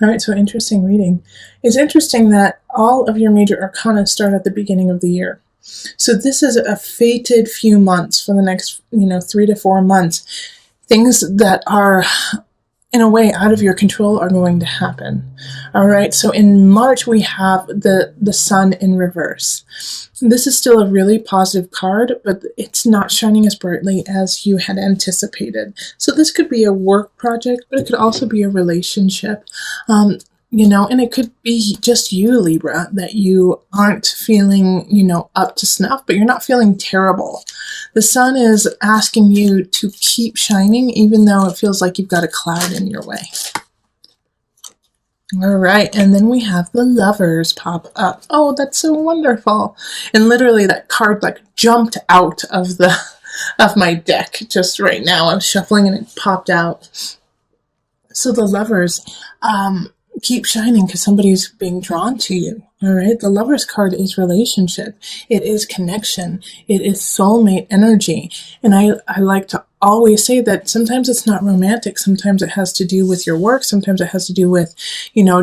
All right, so interesting reading. It's interesting that all of your major arcana start at the beginning of the year. So this is a fated few months for the next, 3 to 4 months. Things that are in a way out of your control are going to happen. All right, so in March we have the sun in reverse. This is still a really positive card, but it's not shining as brightly as you had anticipated. So this could be a work project, but it could also be a relationship. And it could be just you, Libra, that you aren't feeling, up to snuff, but you're not feeling terrible. The sun is asking you to keep shining, even though it feels like you've got a cloud in your way. All right, and then we have the Lovers pop up. Oh, that's so wonderful. And literally that card like jumped out of my deck just right now. I was shuffling and it popped out. So the Lovers, keep shining because somebody's being drawn to you. All right. The Lover's card is relationship. It is connection. It is soulmate energy. And I like to always say that sometimes it's not romantic. Sometimes it has to do with your work. Sometimes it has to do with,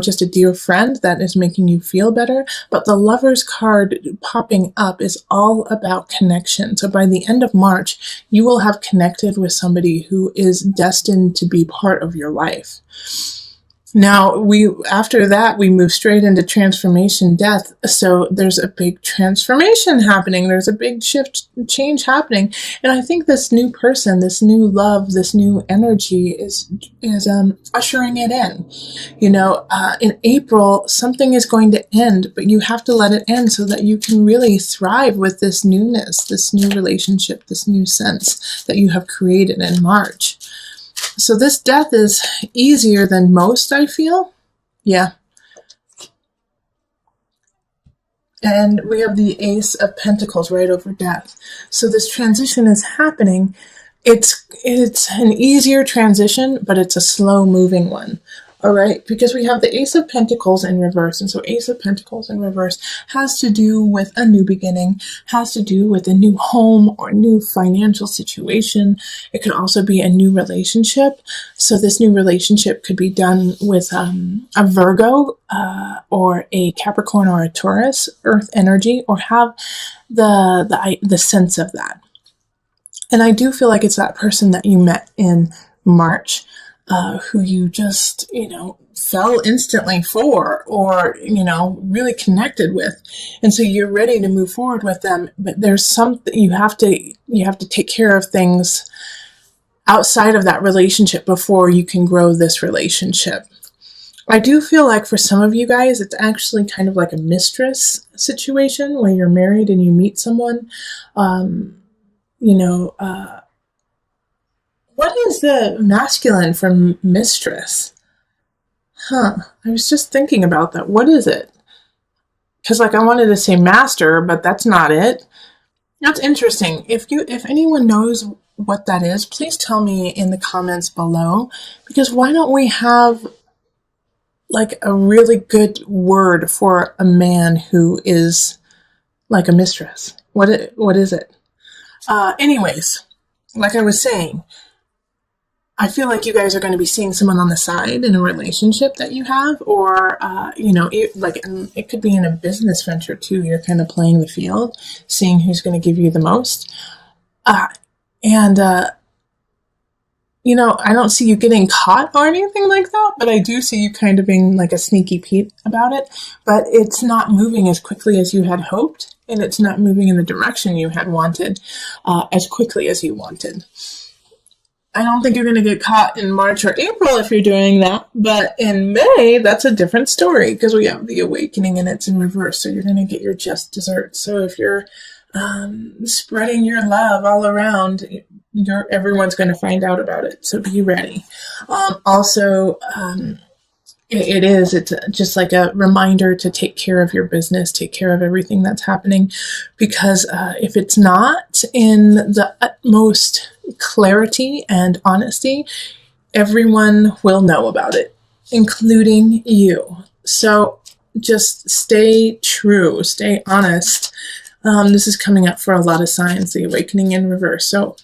just a dear friend that is making you feel better. But the Lover's card popping up is all about connection. So by the end of March, you will have connected with somebody who is destined to be part of your life. Now, after that, we move straight into transformation death. So there's a big transformation happening. There's a big change happening. And I think this new person, this new love, this new energy is ushering it in. In April, something is going to end, but you have to let it end so that you can really thrive with this newness, this new relationship, this new sense that you have created in March. So this death is easier than most, I feel. Yeah. And we have the Ace of Pentacles right over death. So this transition is happening. It's an easier transition, but it's a slow moving one. All right, because we have the Ace of Pentacles in reverse. And so Ace of Pentacles in reverse has to do with a new beginning, has to do with a new home or new financial situation. It could also be a new relationship. So this new relationship could be done with a Virgo or a Capricorn or a Taurus, earth energy, or have the sense of that. And I do feel like it's that person that you met in March. Who you just, fell instantly for or, really connected with. And so you're ready to move forward with them, but there's something you have to take care of things outside of that relationship before you can grow this relationship. I do feel like for some of you guys, it's actually kind of like a mistress situation where you're married and you meet someone, what is the masculine from mistress? I was just thinking about that. What is it? Because I wanted to say master, but that's not it. That's interesting. If anyone knows what that is, please tell me in the comments below. Because why don't we have like a really good word for a man who is like a mistress? What is it? Anyways, like I was saying, I feel like you guys are going to be seeing someone on the side in a relationship that you have, or, it could be in a business venture too. You're kind of playing the field, seeing who's going to give you the most. I don't see you getting caught or anything like that, but I do see you kind of being like a sneaky Pete about it, but it's not moving as quickly as you had hoped, and it's not moving in the direction you had wanted, as quickly as you wanted. I don't think you're going to get caught in March or April if you're doing that. But in May, that's a different story because we have the awakening and it's in reverse. So you're going to get your just desserts. So if you're spreading your love all around, everyone's going to find out about it. So be ready. It's just like a reminder to take care of your business, take care of everything that's happening. Because if it's not in the utmost clarity and honesty, everyone will know about it, including you. So just stay true, stay honest. This is coming up for a lot of signs, the awakening in reverse. So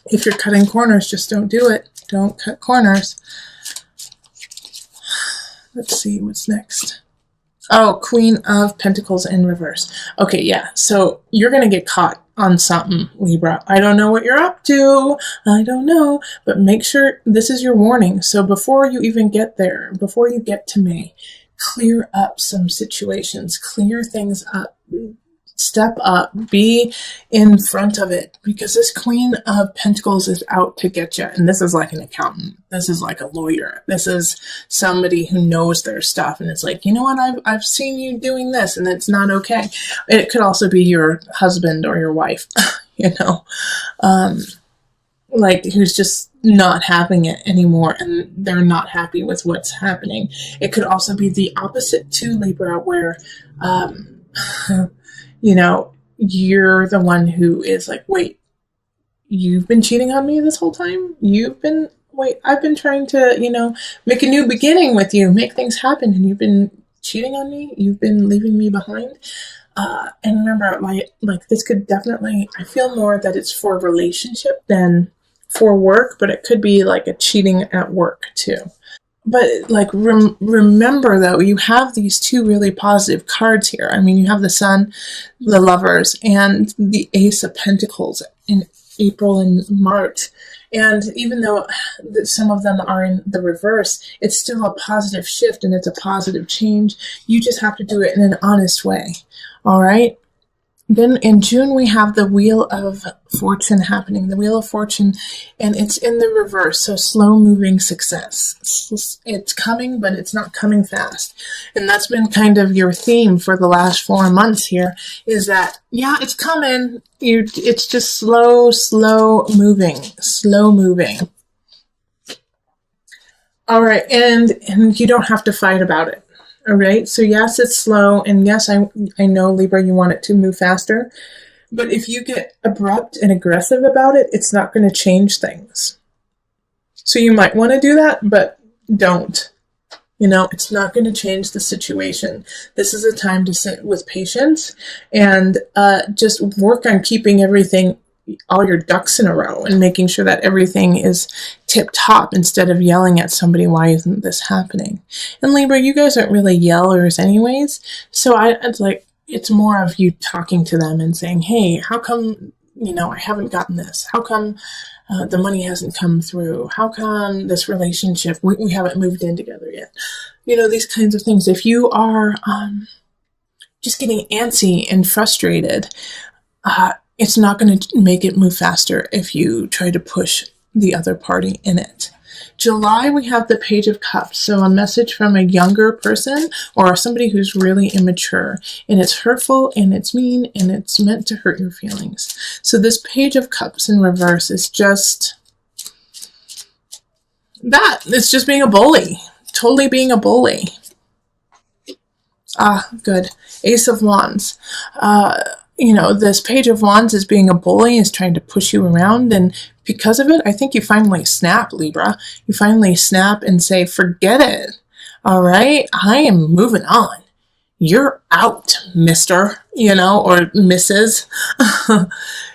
if you're cutting corners, just don't do it. Don't cut corners. Let's see what's next. Oh, Queen of Pentacles in reverse. Okay, yeah. So you're going to get caught on something, Libra. I don't know what you're up to. I don't know. But make sure this is your warning. So before you even get there, before you get to May, clear up some situations. Clear things up. Step up, be in front of it, because this Queen of Pentacles is out to get you. And this is like an accountant. This is like a lawyer. This is somebody who knows their stuff. And it's like, you know what? I've seen you doing this and it's not okay. It could also be your husband or your wife, you know, like who's just not having it anymore and they're not happy with what's happening. It could also be the opposite to Libra, where, you know, you're the one who is like, wait, you've been cheating on me this whole time? I've been trying to, you know, make a new beginning with you, make things happen, and you've been cheating on me? You've been leaving me behind? And remember, like this could definitely, I feel more that it's for a relationship than for work, but it could be like a cheating at work too. But like, remember though, you have these two really positive cards here. I mean, you have the Sun, the Lovers, and the Ace of Pentacles in April and March. And even though some of them are in the reverse, it's still a positive shift and it's a positive change. You just have to do it in an honest way. All right. Then in June, we have the Wheel of Fortune happening, the Wheel of Fortune, and it's in the reverse, so slow-moving success. It's coming, but it's not coming fast. And that's been kind of your theme for the last 4 months here, is that, yeah, it's coming. It's just slow moving. All right, and you don't have to fight about it. All right, so yes, it's slow, and yes, I know, Libra, you want it to move faster, but if you get abrupt and aggressive about it, it's not going to change things. So you might want to do that, but don't. You know, it's not going to change the situation. This is a time to sit with patience and just work on keeping everything, all your ducks in a row, and making sure that everything is tip top instead of yelling at somebody, why isn't this happening? And Libra, you guys aren't really yellers anyways. So it's more of you talking to them and saying, hey, how come, you know, I haven't gotten this? How come the money hasn't come through? How come this relationship, we haven't moved in together yet? You know, these kinds of things. If you are just getting antsy and frustrated, it's not going to make it move faster if you try to push the other party in it. July, we have the Page of Cups. So a message from a younger person or somebody who's really immature. And it's hurtful and it's mean and it's meant to hurt your feelings. So this Page of Cups in reverse is just that. It's just being a bully. Totally being a bully. Good. Ace of Wands. You know, this Page of Wands is being a bully, is trying to push you around. And because of it, I think you finally snap, Libra. You finally snap and say, forget it. All right, I am moving on. You're out, mister, you know, or Mrs.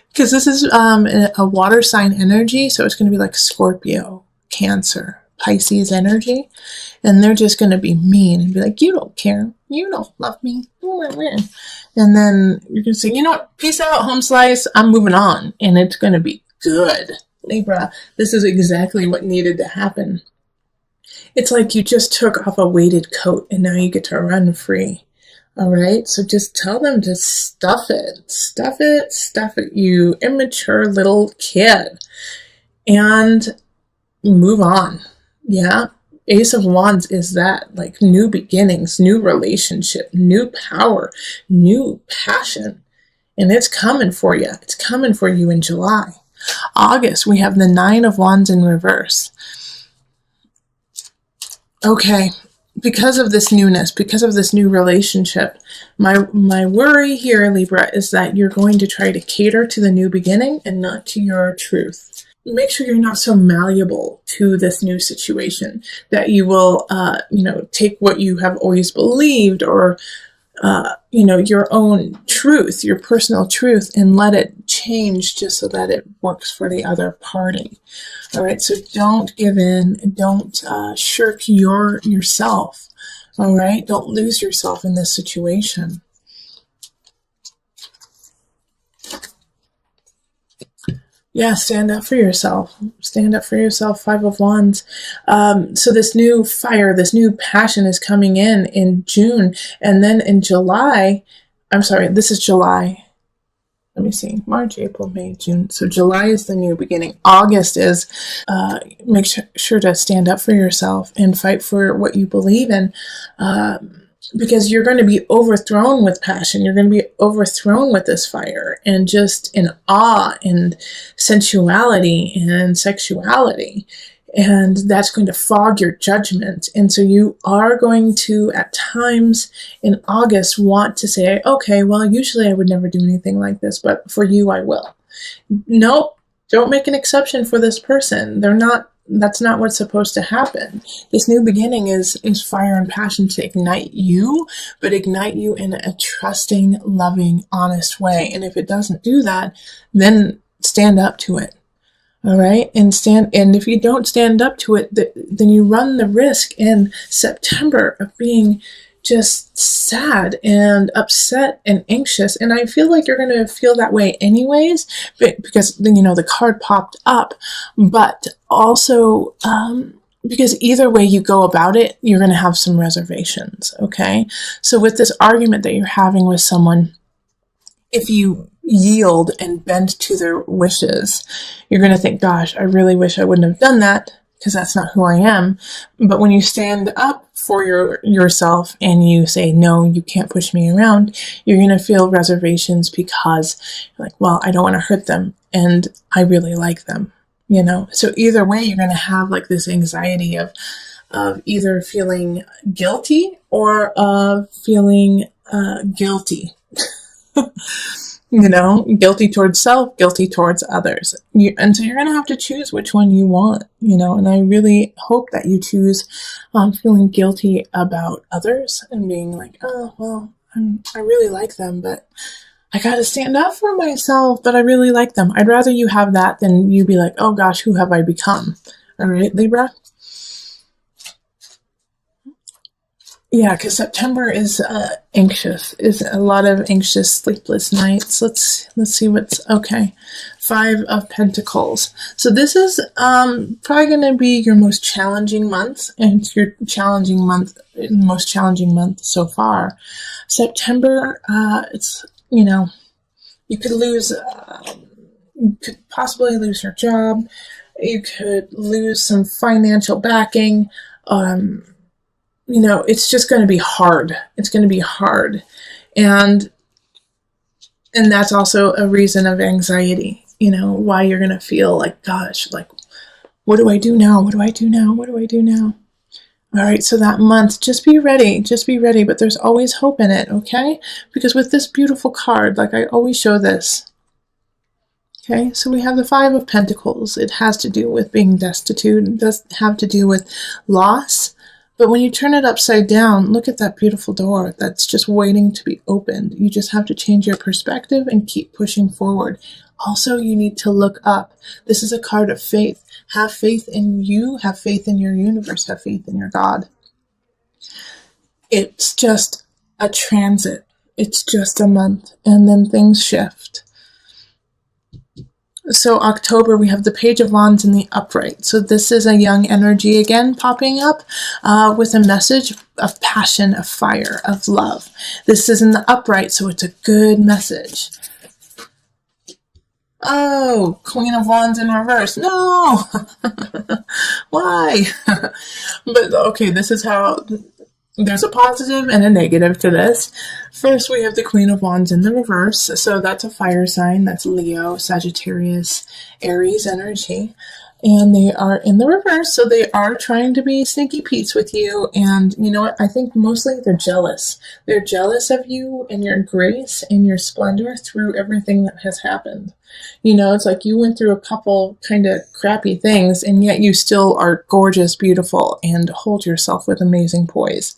Because this is a water sign energy. So it's going to be like Scorpio, Cancer, Pisces energy. And they're just going to be mean and be like, you don't care. You don't love me. And then you're going to say, you know what? Peace out, home slice. I'm moving on. And it's going to be good. Libra, this is exactly what needed to happen. It's like you just took off a weighted coat and now you get to run free. All right? So just tell them to stuff it. Stuff it, stuff it, you immature little kid. And move on. Yeah? Ace of Wands is that, like, new beginnings, new relationship, new power, new passion. And it's coming for you. It's coming for you in July. August, we have the Nine of Wands in reverse. Okay, because of this newness, because of this new relationship, my worry here, Libra, is that you're going to try to cater to the new beginning and not to your truth. Make sure you're not so malleable to this new situation that you will, you know, take what you have always believed or, you know, your own truth, your personal truth, and let it change change just so that it works for the other party. All right, so don't give in, don't shirk yourself. All right, don't lose yourself in this situation. Yeah, stand up for yourself. Stand up for yourself, Five of Wands. So this new fire, this new passion is coming in June. And then in July, I'm sorry, this is July. Let me see, March, April, May, June. So July is the new beginning. August is, make sure to stand up for yourself and fight for what you believe in. Because you're going to be overthrown with passion. You're going to be overthrown with this fire and just in awe and sensuality and sexuality. And that's going to fog your judgment. And so you are going to, at times in August, want to say, okay, well, usually I would never do anything like this, but for you, I will. Nope, don't make an exception for this person. That's not what's supposed to happen. This new beginning is fire and passion to ignite you, but ignite you in a trusting, loving, honest way. And if it doesn't do that, then stand up to it. All right. And if you don't stand up to it, then you run the risk in September of being just sad and upset and anxious. And I feel like you're going to feel that way anyways, because, the card popped up, but also, because either way you go about it, you're going to have some reservations. Okay. So with this argument that you're having with someone, if you yield and bend to their wishes, you're going to think, gosh, I really wish I wouldn't have done that, because that's not who I am. But when you stand up for yourself and you say, no, you can't push me around, you're going to feel reservations because you're like, well, I don't want to hurt them and I really like them, So either way, you're going to have like this anxiety of either feeling guilty or of feeling guilty. Guilty towards self, guilty towards others. And so you're going to have to choose which one you want, and I really hope that you choose feeling guilty about others and being like, oh, well, I really like them, but I got to stand up for myself, but I really like them. I'd rather you have that than you be like, oh gosh, who have I become? All right, Libra? Yeah, because September is anxious, is a lot of anxious, sleepless nights. Let's see what's okay. 5 of Pentacles. So this is probably going to be your most challenging month, and it's your most challenging month so far. September, it's you could possibly lose your job. You could lose some financial backing. It's just going to be hard. It's going to be hard. And that's also a reason of anxiety, why you're going to feel like, gosh, like, what do I do now? What do I do now? What do I do now? All right. So that month, just be ready, but there's always hope in it. Okay. Because with this beautiful card, like I always show this. Okay. So we have the 5 of Pentacles. It has to do with being destitute. It does have to do with loss. But when you turn it upside down, look at that beautiful door that's just waiting to be opened. You just have to change your perspective and keep pushing forward. Also, you need to look up. This is a card of faith. Have faith in you, have faith in your universe, have faith in your God. It's just a transit. It's just a month, and then things shift. So October, we have the Page of Wands in the upright. So this is a young energy again popping up with a message of passion, of fire, of love. This is in the upright, so it's a good message. Oh, Queen of Wands in reverse. No! Why? But okay, this is how... There's a positive and a negative to this. First, we have the Queen of Wands in the reverse. So that's a fire sign. That's Leo, Sagittarius, Aries energy. And they are in the reverse. So they are trying to be sneaky Pete's with you. And you know what? I think mostly they're jealous. They're jealous of you and your grace and your splendor through everything that has happened. It's like you went through a couple kind of crappy things, and yet you still are gorgeous, beautiful, and hold yourself with amazing poise.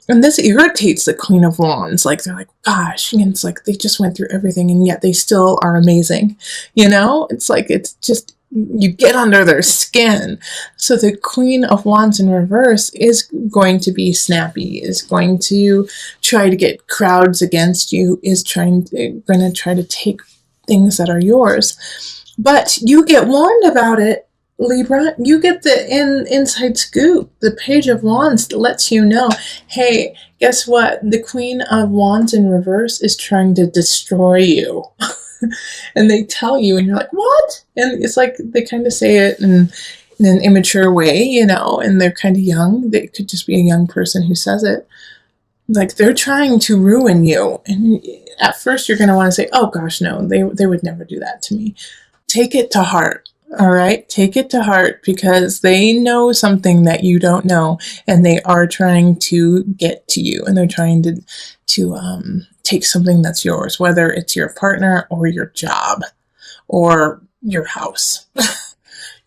And this irritates the Queen of Wands. Like, they're like, gosh, and it's like they just went through everything and yet they still are amazing. You know, it's like, it's just, you get under their skin. So the Queen of Wands in reverse is going to be snappy, is going to try to get crowds against you, is going to try to take things that are yours. But you get warned about it, Libra. You get the inside scoop. The Page of Wands lets you know, hey, guess what? The Queen of Wands in reverse is trying to destroy you. And they tell you, and you're like, what? And it's like they kind of say it in an immature way, you know, and they're kind of young. They could just be a young person who says it. Like, they're trying to ruin you. And at first you're going to want to say, oh gosh, no, they would never do that to me. Take it to heart. All right, take it to heart, because they know something that you don't know, and they are trying to get to you, and they're trying to take something that's yours, whether it's your partner or your job or your house.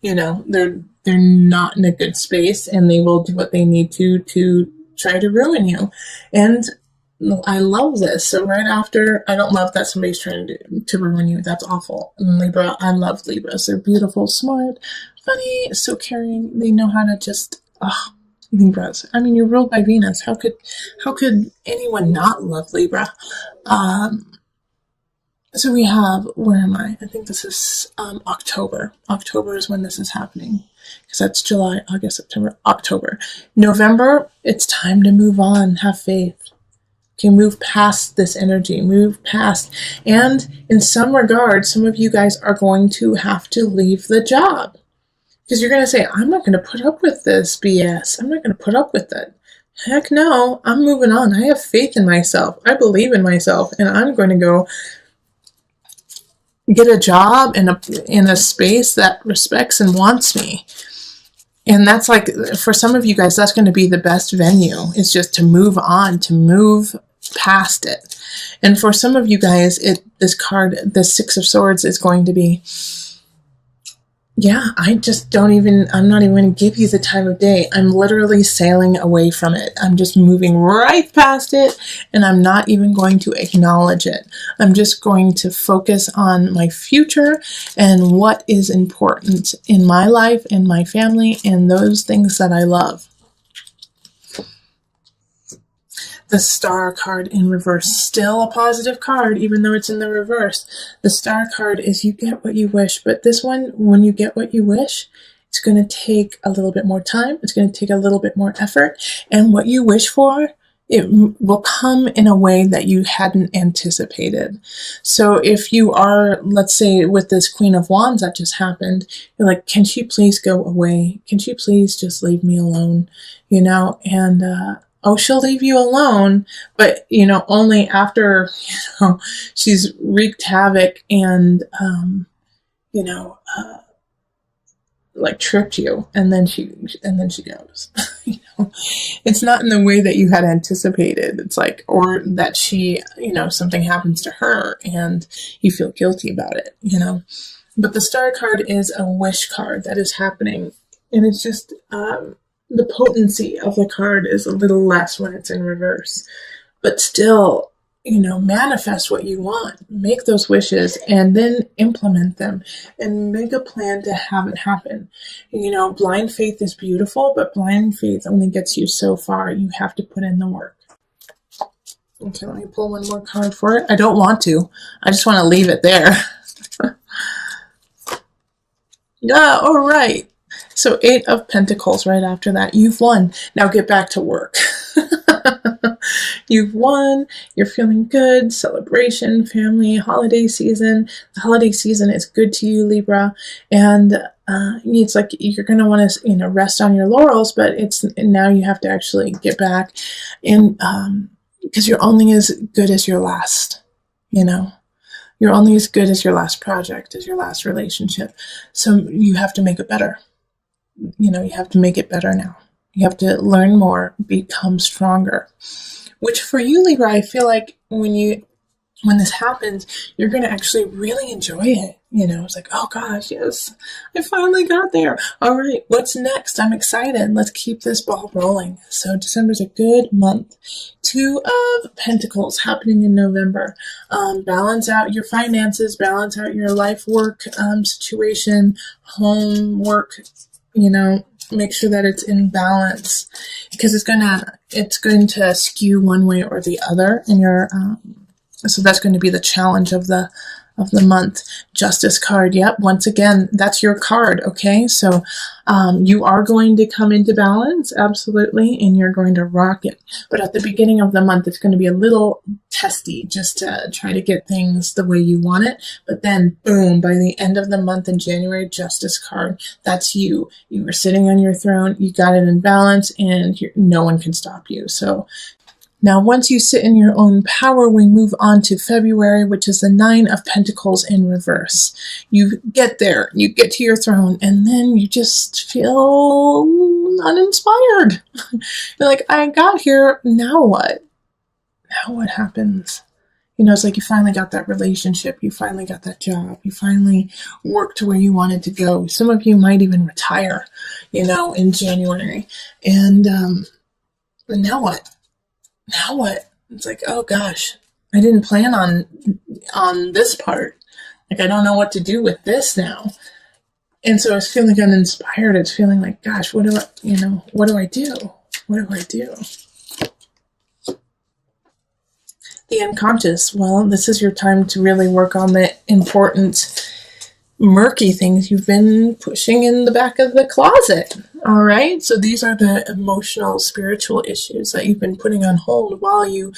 You know, they're not in a good space, and they will do what they need to try to ruin you. And I love this. So right after, I don't love that somebody's trying to ruin you. That's awful. And Libra, I love Libras. They're beautiful, smart, funny, so caring. They know how to just, Libras. I mean, you're ruled by Venus. How could anyone not love Libra? So we have, where am I? I think this is October. October is when this is happening, because that's July, August, September, October. November, it's time to move on. Have faith. Okay, move past this energy, move past. And in some regard, some of you guys are going to have to leave the job, because you're going to say, I'm not going to put up with this BS. I'm not going to put up with it. Heck no, I'm moving on. I have faith in myself. I believe in myself, and I'm going to go get a job in a space that respects and wants me. And that's like, for some of you guys, that's going to be the best venue, is just to move on, to move past it. And for some of you guys, this card, the Six of Swords, is going to be, yeah, I'm not even going to give you the time of day. I'm literally sailing away from it. I'm just moving right past it, and I'm not even going to acknowledge it. I'm just going to focus on my future and what is important in my life and my family and those things that I love. The Star card in reverse, still a positive card, even though it's in the reverse. The Star card is you get what you wish, but this one, when you get what you wish, it's going to take a little bit more time. It's going to take a little bit more effort. And what you wish for, it will come in a way that you hadn't anticipated. So if you are, let's say with this Queen of Wands that just happened, you're like, can she please go away? Can she please just leave me alone? You know, and, she'll leave you alone, but, you know, only after, you know, she's wreaked havoc and, you know, like tripped you, and then she goes. You know, it's not in the way that you had anticipated. It's like, or that she, you know, something happens to her and you feel guilty about it, you know. But the Star card is a wish card that is happening, and it's just, the potency of the card is a little less when it's in reverse, but still, you know, manifest what you want, make those wishes, and then implement them and make a plan to have it happen. You know, blind faith is beautiful, but blind faith only gets you so far. You have to put in the work. Okay, let me pull one more card for it. I don't want to. I just want to leave it there. Yeah, all right. So 8 of Pentacles right after that. You've won. Now get back to work. You've won. You're feeling good. Celebration, family, holiday season. The holiday season is good to you, Libra. And it's like you're going to want to, you know, rest on your laurels, but it's now you have to actually get back. And because you're only as good as your last, you know. You're only as good as your last project, as your last relationship. So you have to make it better. You know, you have to make it better now. You have to learn more, become stronger. Which for you, Libra, I feel like when you when this happens, you're going to actually really enjoy it. It's like, oh gosh, yes, I finally got there. All right, what's next? I'm excited. Let's keep this ball rolling. So December's a good month. 2 of Pentacles happening in November. Balance out your finances, balance out your life work situation, home work, make sure that it's in balance, because it's going to skew one way or the other in your so that's going to be the challenge of the month. Justice card. Yep. Once again, that's your card. Okay. So, you are going to come into balance. Absolutely. And you're going to rock it. But at the beginning of the month, it's going to be a little testy just to try to get things the way you want it. But then boom, by the end of the month in January, Justice card. That's you. You were sitting on your throne. You got it in balance and no one can stop you. So, now, once you sit in your own power, we move on to February, which is the 9 of Pentacles in reverse. You get there, you get to your throne, and then you just feel uninspired. You're like, I got here, now what? Now what happens? It's like you finally got that relationship, you finally got that job, you finally worked to where you wanted to go. Some of you might even retire, in January. And now what? Now what? It's like, oh gosh, I didn't plan on this part. Like, I don't know what to do with this now. And so it's feeling uninspired. It's feeling like, gosh, what do I do? What do I do? The unconscious. Well, this is your time to really work on the important, murky things you've been pushing in the back of the closet. All right. So these are the emotional, spiritual issues that you've been putting on hold while you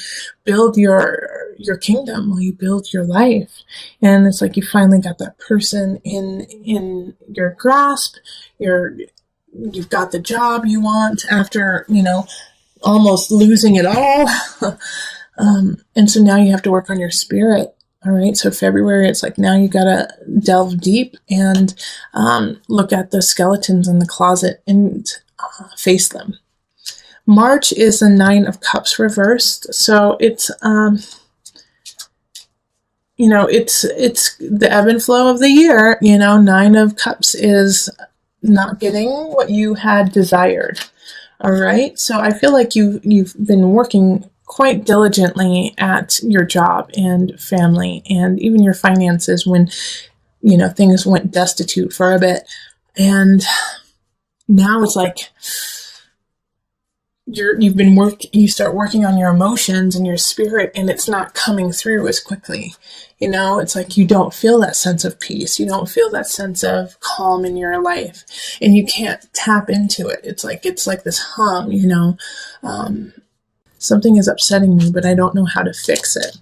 build your kingdom, while you build your life. And it's like you finally got that person in your grasp. You've got the job you want after, almost losing it all. And so now you have to work on your spirit. All right. So February, it's like now you got to delve deep and look at the skeletons in the closet and face them. March is the 9 of Cups reversed. So it's, it's the ebb and flow of the year. 9 of Cups is not getting what you had desired. All right. So I feel like you've been working quite diligently at your job and family and even your finances when, things went destitute for a bit. And now it's like you start working on your emotions and your spirit, and it's not coming through as quickly. It's like you don't feel that sense of peace. You don't feel that sense of calm in your life, and you can't tap into it. It's like this hum, something is upsetting me, but I don't know how to fix it.